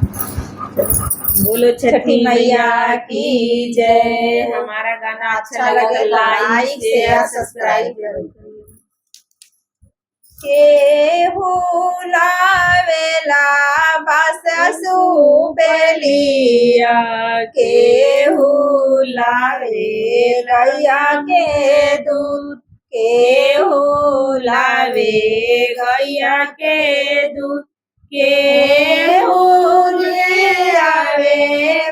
बोलो छठी मैया की जय। हमारा गाना अच्छा लगे लाइक शेयर सब्सक्राइब जरूर करिए। केहू लावेला बाससु बेलिया, केहू लावे गैया के दूध, केहू लावे गैया के दूध, केहू ले आवे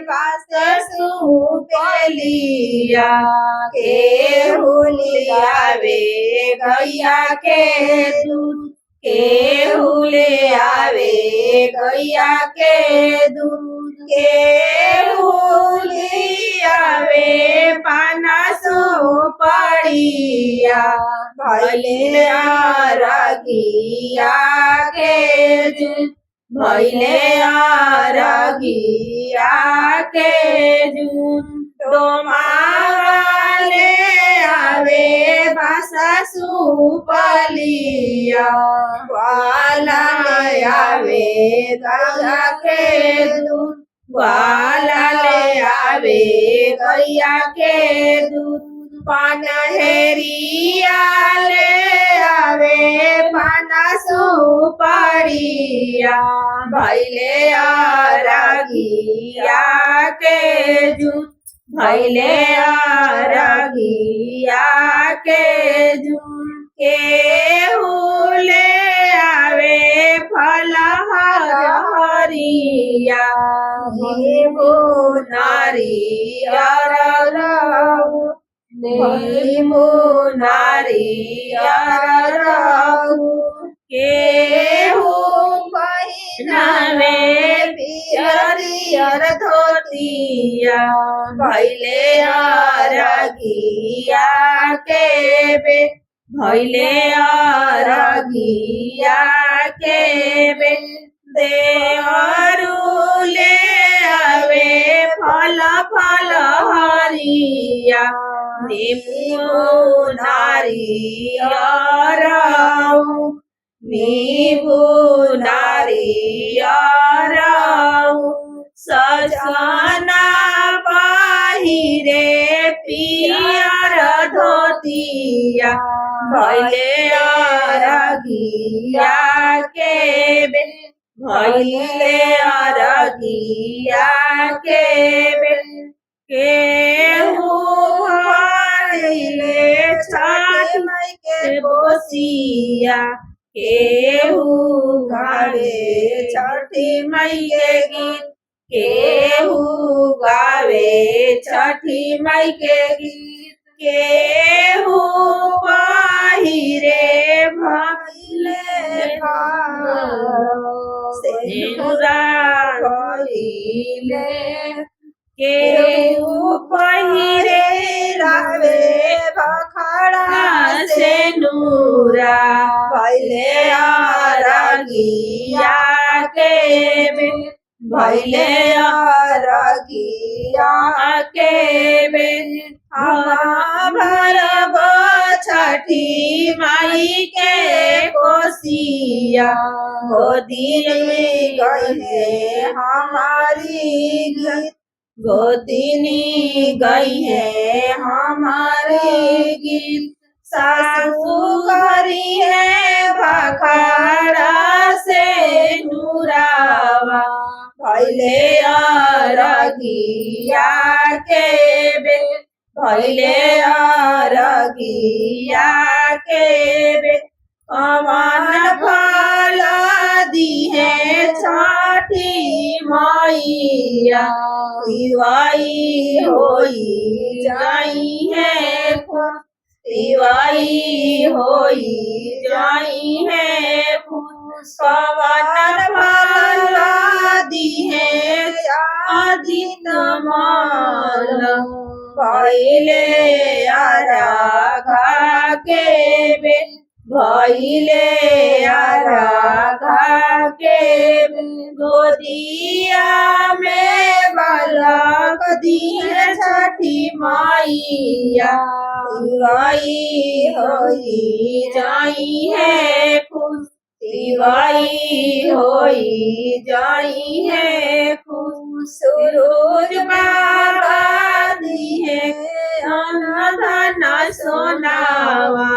बाससु बेलिया, केहू ले आवे गैया के दूध, केहू ले आवे गैया के दूध, केहू ले आवे पाना सुपड़िया, भैले अरगिया के दूध, भैले अरगिया के दूध, डोमावाले आवे बाससु पलिया, वाला आवे गैया के दूध, वाला ले आवे गैया के दूध, पनहेरिया ले आवे पाना सुपड़िया, भैले अरगिया के दूध, भैले अरगिया के दूध, केहू ले आवे फल हरिया, नींबू नारियर रऊ, नींबू नारियर रऊ, केहू पहिनावे पियरियर धोतिया, भैले अरगिया के बे, भैले अरगिया के बे, देवरू ले आवे फल हरिया, नींबू नारियर रऊ, नींबू नारियर रऊ, सजना पहिरे पियर धोतिया, भैले अरगिया के बे, भैले अरगिया के बे, केहू भैले छठ माई के कोसिया, केहू गावे छठी माई के गीत, केहू गावे छठी माई के गीत, केहू पहिरे भैले सेनुरा भैले, केहू पहिरे रावे भखड़ा सेनुरा, भैले अरगिया के बे, भैले अरगिया के बे, भरब छठी माई के कोसिया, गोदी में गई हमारी गीत, गोदिनी गई है हमारे गीत, सासू करी है भखड़ा से नूरावा, भैले अरगिया के बे, भैले अरगिया के बे, कवन फल दी है छठी मैया, दिवाई होई जाई है खुश, दिवाई होई जाई है खुश, कवन फल दी है आदित माल, भैले अरघा के बे, भैले अरघा के बे, गोदिया में बालक दी है छठी मैया, दिवाई होई जाई है खुश, दिवाई होई जाई है सूरज बाबा दिहे अन्न धन सोनावा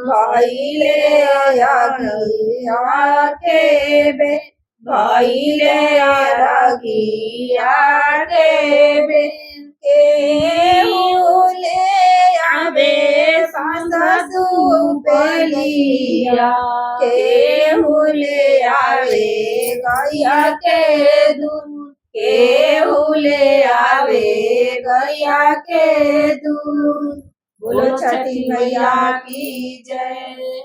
भइले अरगिया के बे भइले अरगिया के बे केहुले आवे संसु पेलिया केहुले आवे गैया के दूध केहुले आवे गैया के दूध। बोलो छठी मैया की जय।